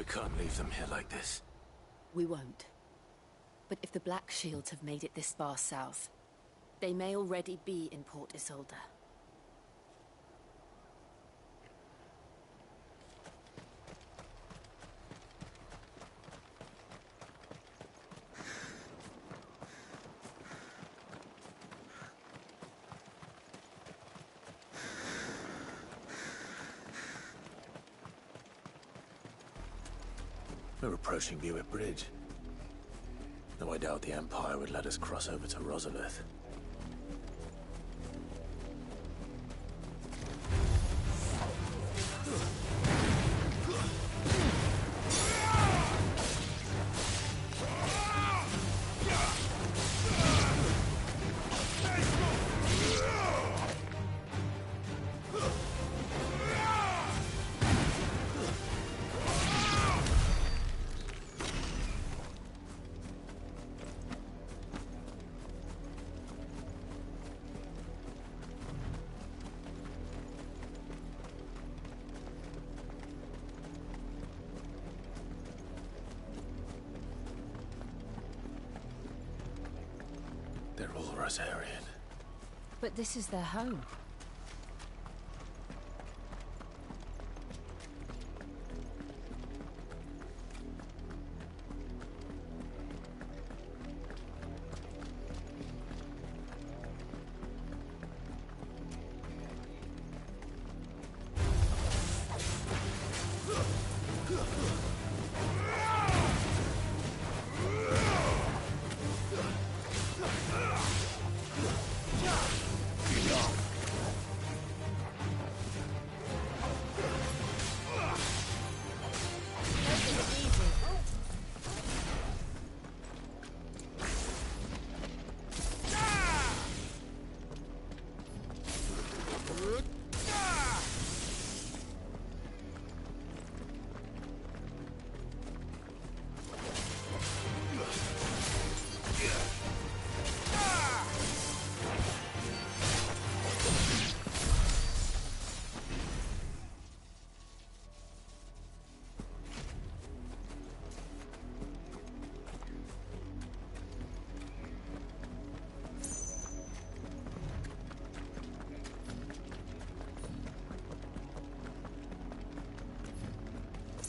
We can't leave them here like this. We won't. But if the Black Shields have made it this far south, they may already be in Port Isolde. We're approaching Buick Bridge. Though I doubt the Empire would let us cross over to Rosalith. They're all Rosarian. But this is their home.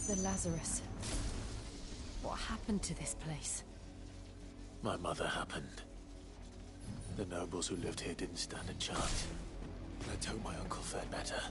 The Lazarus. What happened to this place? My mother happened. The nobles who lived here didn't stand a chance. Let's hope my uncle fared better.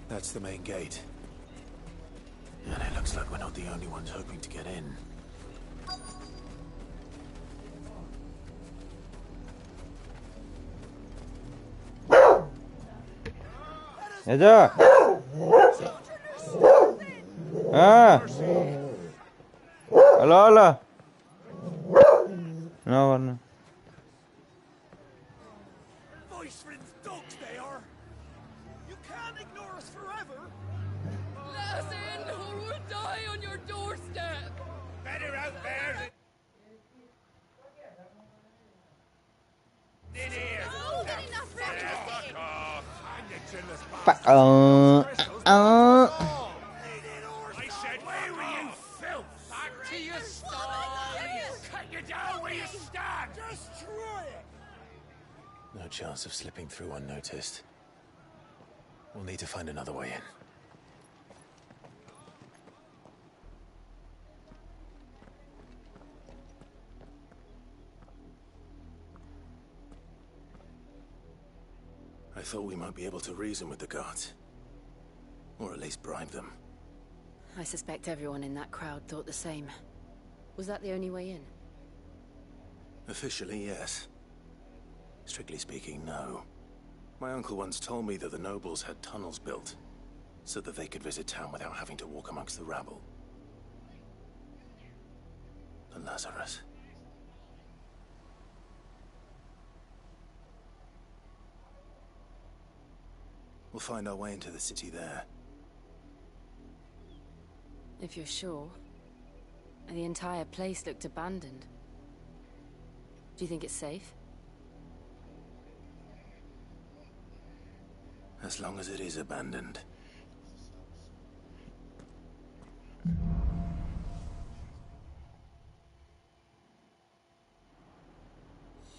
That's the main gate. And it looks like we're not the only ones hoping to get in. Aja. Ah. Halo, halo. No. Voice friends dogs they are. You can't ignore us forever. Let us in or we'll die on your doorstep. Uh, uh. I said, away you filth! Back to your sties! Cut you down where you stand! Destroy it! No chance of slipping through unnoticed. We'll need to find another way in. I thought we might be able to reason with the guards. Or at least bribe them. I suspect everyone in that crowd thought the same. Was that the only way in? Officially, yes. Strictly speaking, no. My uncle once told me that the nobles had tunnels built, so that they could visit town without having to walk amongst the rabble. And Lazarus. We'll find our way into the city there. If you're sure. The entire place looked abandoned. Do you think it's safe? As long as it is abandoned.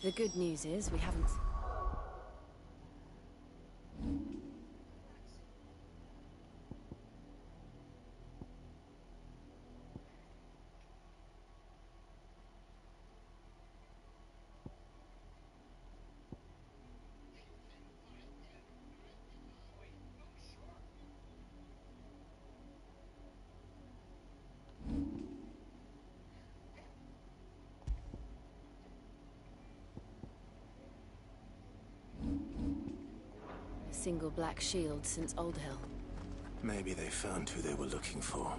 The good news is we haven't... single black shield since Old Hill. Maybe they found who they were looking for.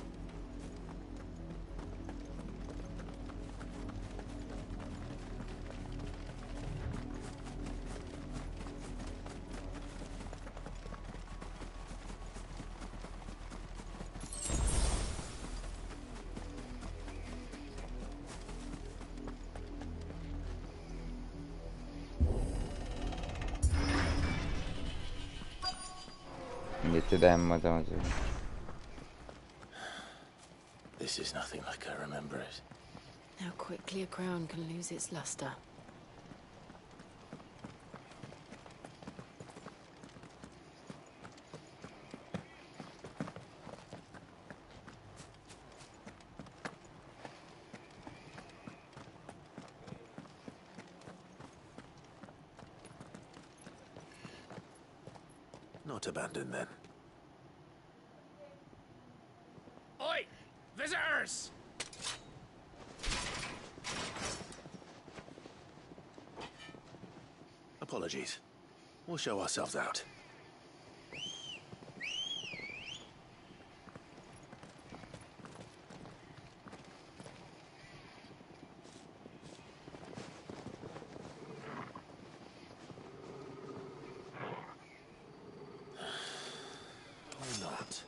This is nothing like I remember it. How quickly a crown can lose its luster. Not abandoned then. Oi! Visitors! Apologies. We'll show ourselves out. Or not.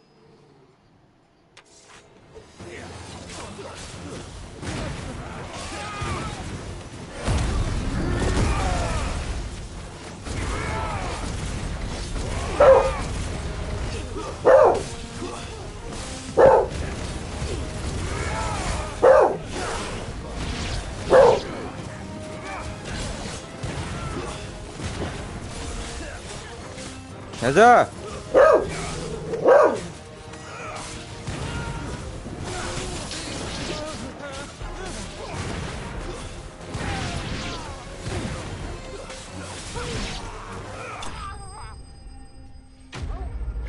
가자!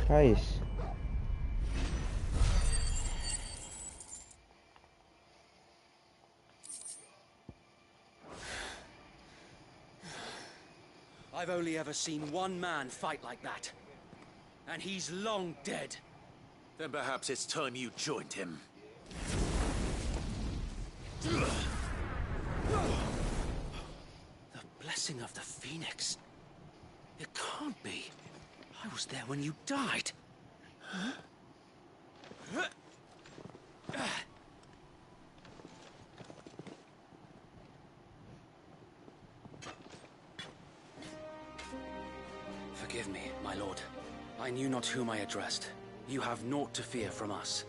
Christ. I've only ever seen one man fight like that. And he's long dead. Then perhaps it's time you joined him. The blessing of the Phoenix. It can't be. I was there when you died. Forgive me, my lord. I knew not whom I addressed. You have naught to fear from us.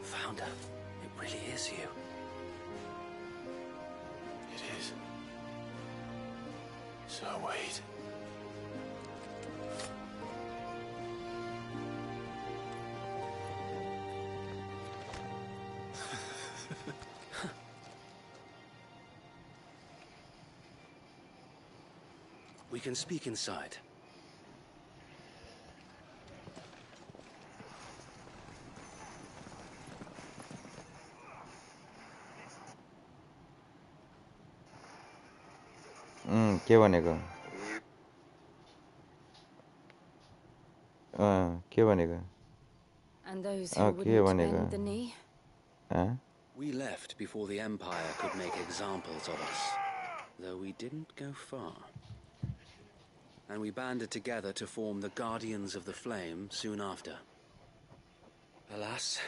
Founder, it really is you. It is. So wait. We can speak inside. के भनेको के भनेको And those who wouldn't bend the knee? We left before the Empire could make examples of us, though we didn't go far. And we banded together to form the Guardians of the Flame soon after. Alas,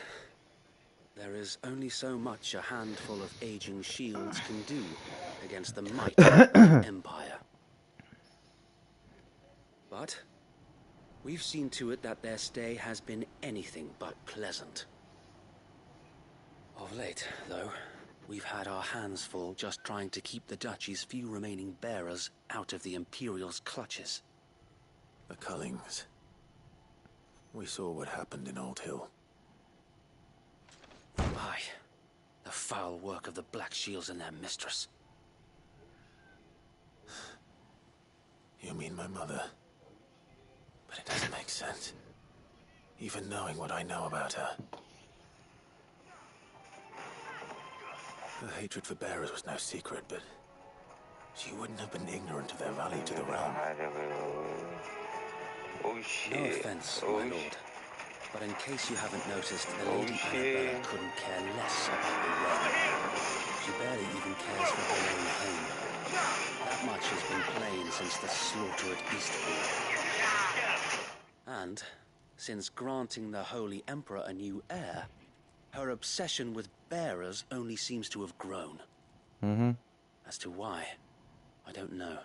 there is only so much a handful of aging shields can do against the might of the Empire. But we've seen to it that their stay has been anything but pleasant. Of late, though, we've had our hands full just trying to keep the Duchy's few remaining bearers out of the Imperial's clutches. The Cullings. We saw what happened in Old Hill. Aye. The foul work of the Black Shields and their mistress. You mean my mother? But it doesn't make sense. Even knowing what I know about her. Her hatred for bearers was no secret, but she wouldn't have been ignorant of their value to the realm. Oh shit. No offense, my lord. But in case you haven't noticed, the Lady Annabella couldn't care less about the realm. She barely even cares for her own home. That much has been plain since the slaughter at Eastbourne. And since granting the Holy Emperor a new heir, her obsession with bearers only seems to have grown. As to why, I don't know.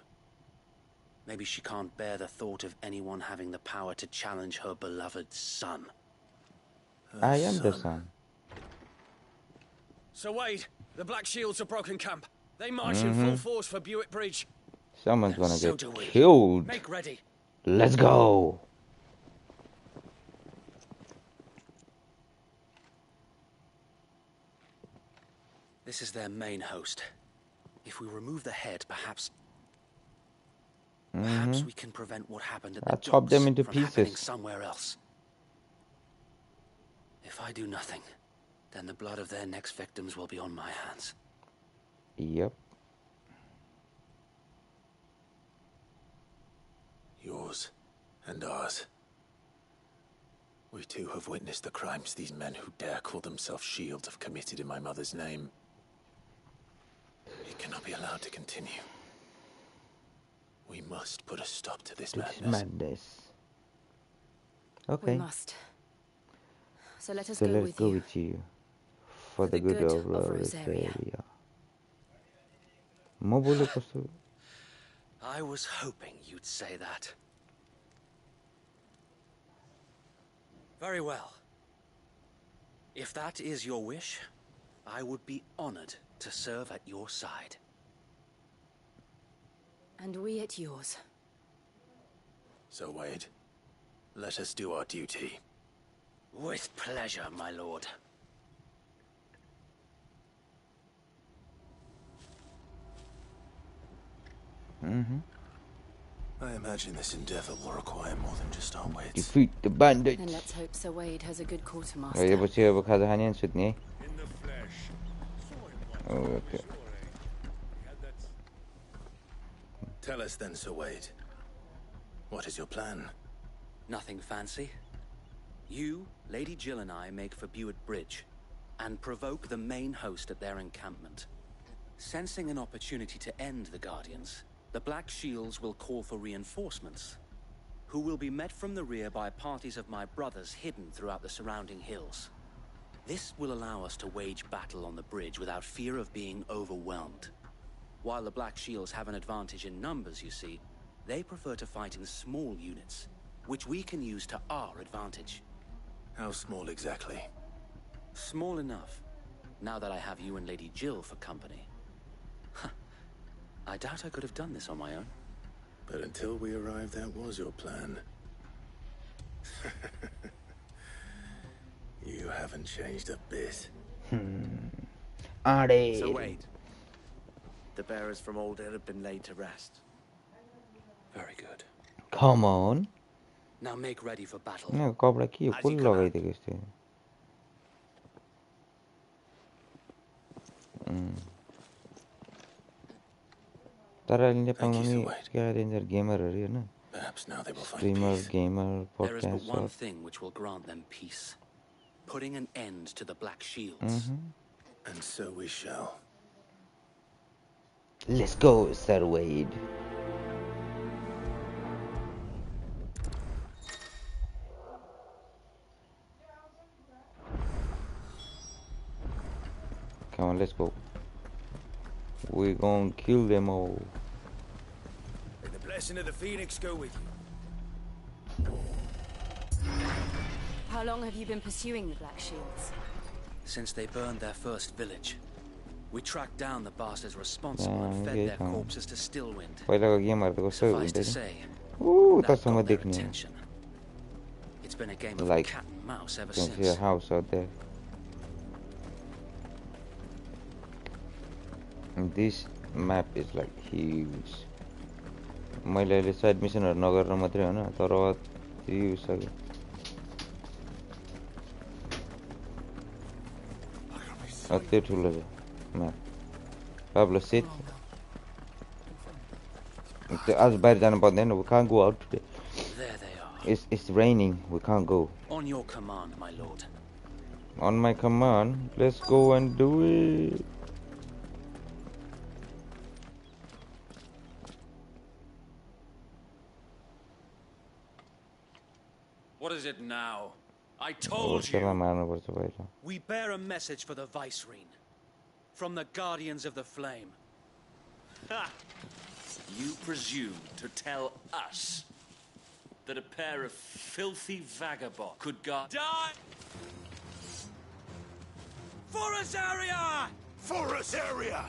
Maybe she can't bear the thought of anyone having the power to challenge her beloved son. I am the son. Sir Wade, the Black Shields have broken camp. They march in full force for Buick Bridge. Someone's gonna So get do we. killed. Make ready. Let's go. This is their main host. If we remove the head, perhaps we can prevent what happened at the I'll chop them docks into from happening pieces. somewhere else. If I do nothing, then the blood of their next victims will be on my hands. Yep. Yours and ours. We too have witnessed the crimes these men who dare call themselves shields have committed in my mother's name. It cannot be allowed to continue. We must put a stop to this madness. Okay. We must. So let us So go let's with go you. with you. For the good of Rosaria. म बोले कस्तो I was hoping you'd say that. Very well. If that is your wish, I would be honored to serve at your side. And we at yours. So, Wade, let us do our duty. With pleasure, my lord. I imagine this endeavor will require more than just our wits. defeat the bandits. And let's hope Sir Wade has a good raw quartermaster. यो पछि अब खाजा खाने अनि सुत्ने है In the flesh. Okay Tell us then, Sir Wade. What is your plan? Nothing fancy. You, Lady Jill and I make for Buick Bridge and provoke the main host at their encampment. Sensing an opportunity to end the Guardians, the Black Shields will call for reinforcements, who will be met from the rear by parties of my brothers hidden throughout the surrounding hills. This will allow us to wage battle on the bridge without fear of being overwhelmed. While the Black Shields have an advantage in numbers, you see, They prefer to fight in small units, which we can use to our advantage. How small exactly? Small enough, now that I have you and Lady Jill for company. I doubt I could have done this on my own. But until we arrived, that was your plan. You haven't changed a bit. So wait. The bearers from Old Inn have been laid to rest. Very good. Come on. Now make ready for battle. No, cobra के यो full लगाइदिएको यस्तो. तर अहिले नेपालमा नि क्या danger गेमरहरु हैन. Perhaps now they will find Streamer, peace. gamer, There is but one podcaster. thing which will grant them peace. Putting an end to the Black Shields. And so we shall. Let's go, Sir Wade. Come on, let's go. We're gonna kill them all. May the blessing of the Phoenix go with you. How long have you been pursuing the Black Shields? Since they burned their first village, we tracked down the bastards responsible and fed their corpses to Stillwind. पहिलाको गेमहरु त कस्तो Suffice to हुन्थ्यो. say, Ooh, that तसँग got their देख्ने. attention. It's been a game of Like, cat and mouse ever You can see a since. house out there. And this map is like huge. मैले अहिले side मिसनहरु नगरेर मात्रै हैन तर whose छ. अति ठुलो छ म्याप. Pablo, sit. आज बाहिर जानु पर्दैन. We can't go out today. There they are. It's raining. We can't go. On your command, my lord. On my command, let's go and do it. What is it now? I told you. We bear a message for the Vicereine. From the Guardians of the Flame. Ha! You presume to tell us that a pair of filthy vagabonds could guard... Die! For Azaria! For Azaria!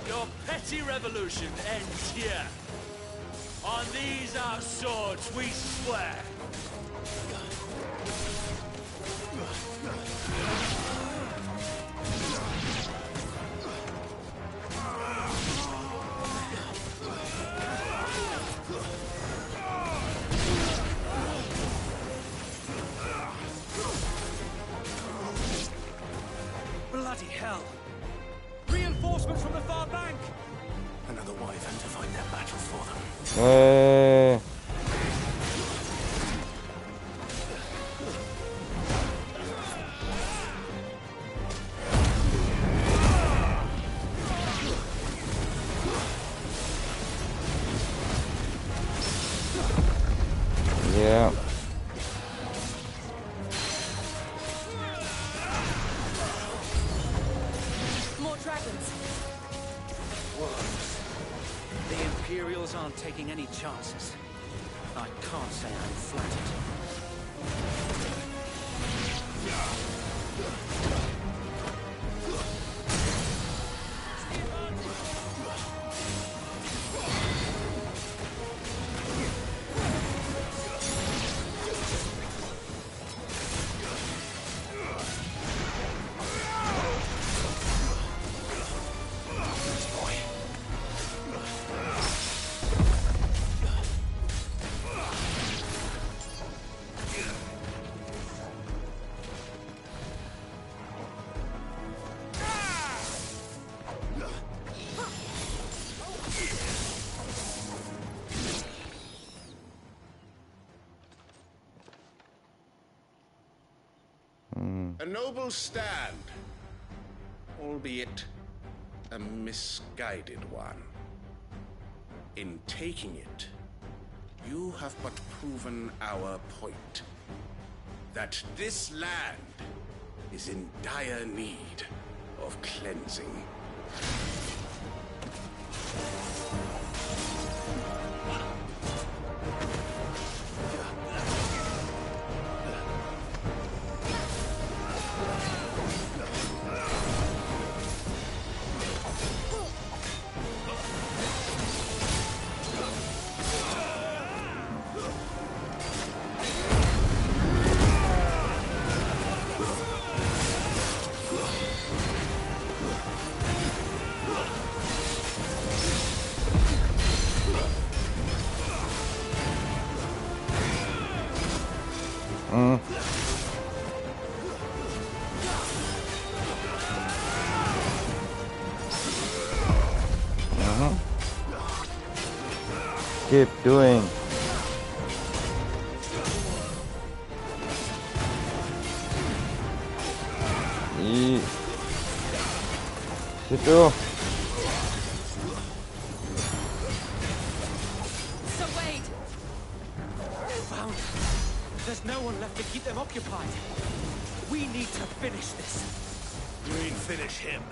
Your petty revolution ends here. On these our swords we swear. Bloody hell! Reinforcements from the far bank! Another wyvern to fight their battle for them. Yeah. More dragons. The Imperials aren't taking any chances. I can't say I'm flattered. A noble stand, albeit a misguided one. In taking it, you have but proven our point. That this land is in dire need of cleansing. Keep doing. Situ. So Wade! Found. There's no one left to keep them occupied. We need to finish this. You mean finish him?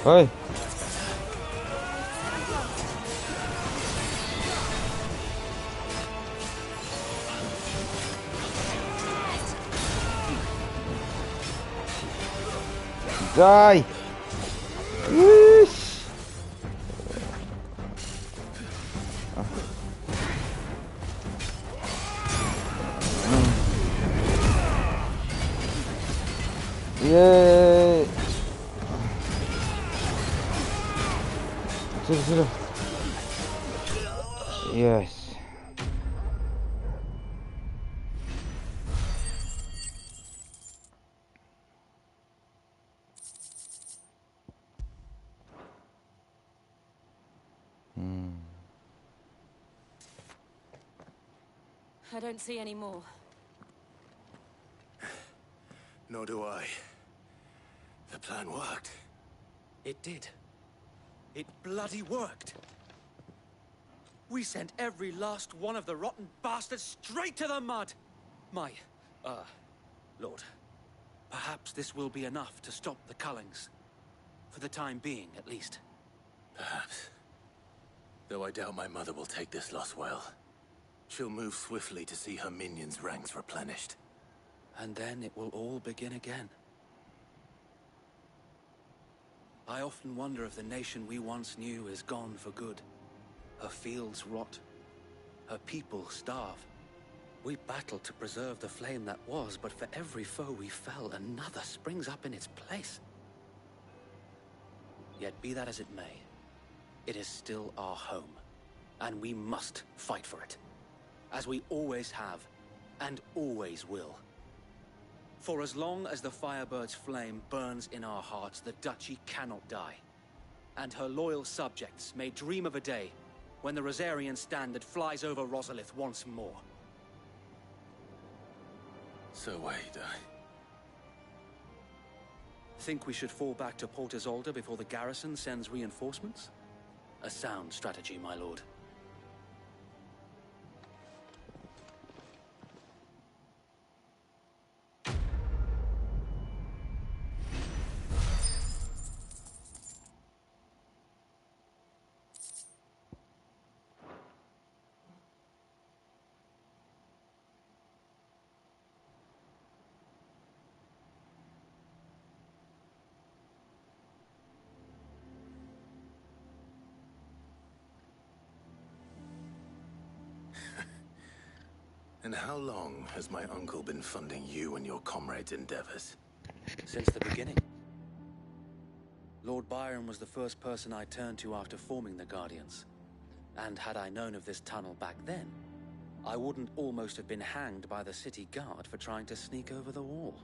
Oi. Die. Yeesh. Yay. Sudah. Yes. I don't see any more. Nor do I. The plan worked. It did. It bloody worked. We sent every last one of the rotten bastards straight to the mud. My, Lord, perhaps this will be enough to stop the Cullings. For the time being, at least. Perhaps. Though I doubt my mother will take this loss well. She'll move swiftly to see her minions' ranks replenished. And then it will all begin again. I often wonder if the nation we once knew is gone for good. Her fields rot. Her people starve. We battled to preserve the flame that was, but for every foe we fell, another springs up in its place. Yet be that as it may, it is still our home, and we must fight for it. As we always have, and always will. For as long as the Firebird's flame burns in our hearts, the Duchy cannot die. And her loyal subjects may dream of a day when the Rosarian standard flies over Rosalith once more. So wait, Think we should fall back to Port Isolde before the garrison sends reinforcements? A sound strategy, my lord. And how long has my uncle been funding you and your comrades' endeavors? Since the beginning. Lord Byron was the first person I turned to after forming the Guardians. And had I known of this tunnel back then, I wouldn't almost have been hanged by the city guard for trying to sneak over the wall.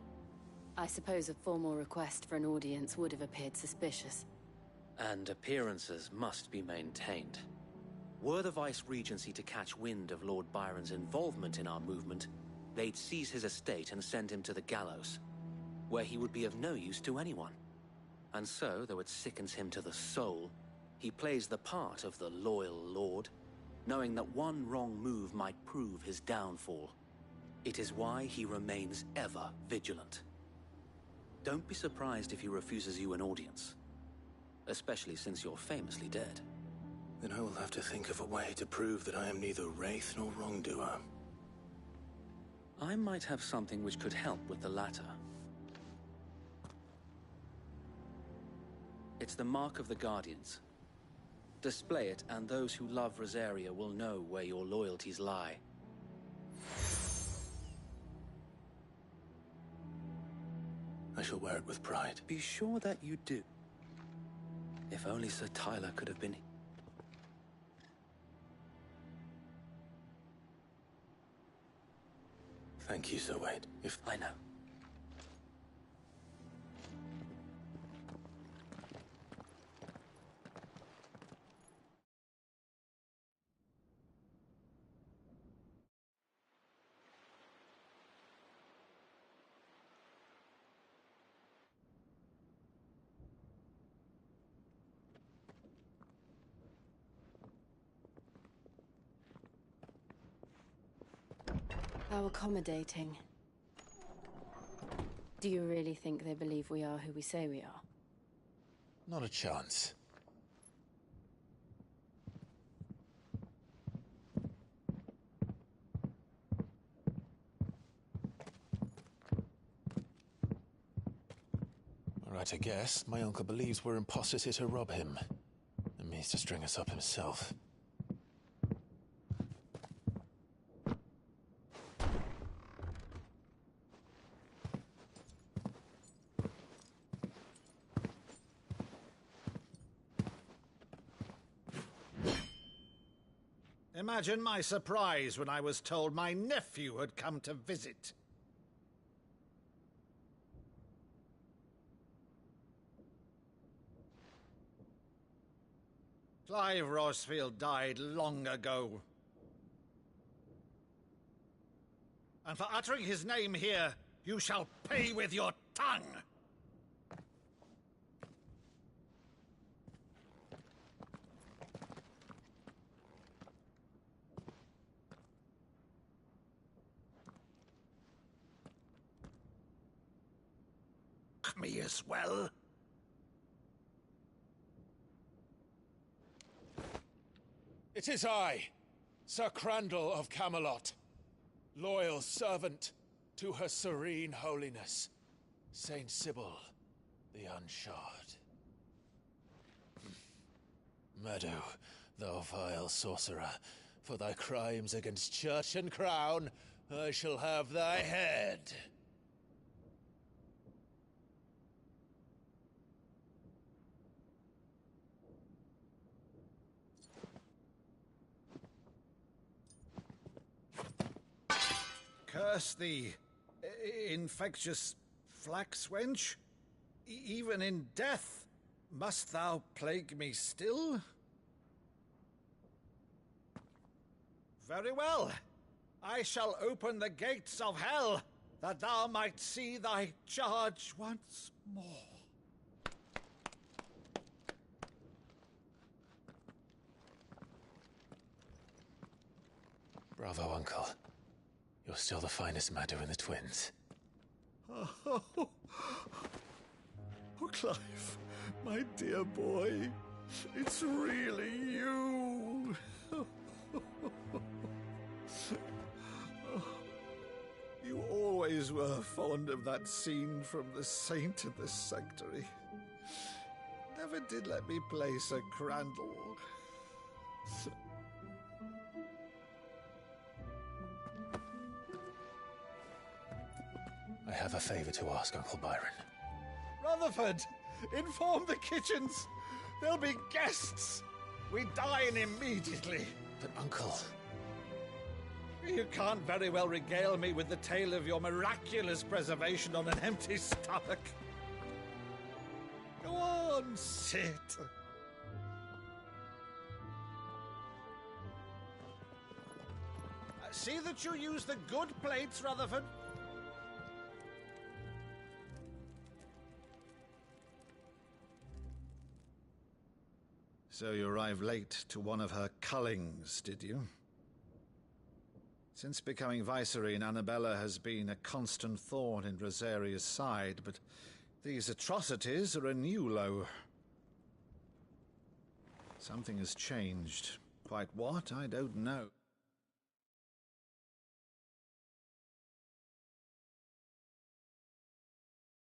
I suppose a formal request for an audience would have appeared suspicious. And appearances must be maintained. Were the Vice-Regency to catch wind of Lord Byron's involvement in our movement, they'd seize his estate and send him to the gallows, where he would be of no use to anyone. And so, though it sickens him to the soul, he plays the part of the loyal lord, knowing that one wrong move might prove his downfall. It is why he remains ever vigilant. Don't be surprised if he refuses you an audience, especially since you're famously dead. Then I will have to think of a way to prove that I am neither wraith nor wrongdoer. I might have something which could help with the latter. It's the mark of the Guardians. Display it, and those who love Rosaria will know where your loyalties lie. I shall wear it with pride. Be sure that you do. If only Sir Tyler could have been... Thank you, Sir Wade. If I know. How accommodating. Do you really think they believe we are who we say we are? not a chance. Right, I guess. My uncle believes we're imposters here to rob him. And means to string us up himself. Imagine my surprise when I was told my nephew had come to visit. Clive Rosfield died long ago. And for uttering his name here, you shall pay with your tongue! Me as well. It is I, Sir Crandall of Camelot, loyal servant to Her Serene Holiness, Saint Sybil the Unshod. Meadow, thou vile sorcerer, for thy crimes against church and crown, I shall have thy head. Curse thee, infectious flax wench. Even in death, must thou plague me still? Very well. I shall open the gates of hell, that thou might see thy charge once more. Bravo, Uncle. You're still the finest Maddo in the twins. Oh, Clive, my dear boy, it's really you. You always were fond of that scene from The Saint in the Sanctuary. Never did let me play Sir Crandall. I have a favor to ask, Uncle Byron. Rutherford, inform the kitchens. There'll be guests. We dine immediately. But, Uncle... You can't very well regale me with the tale of your miraculous preservation on an empty stomach. Go on, sit. See that you use the good plates, Rutherford. So you arrived late to one of her cullings, did you? Since becoming Vicereine, Annabella has been a constant thorn in Rosaria's side, but these atrocities are a new low. Something has changed. Quite what, I don't know.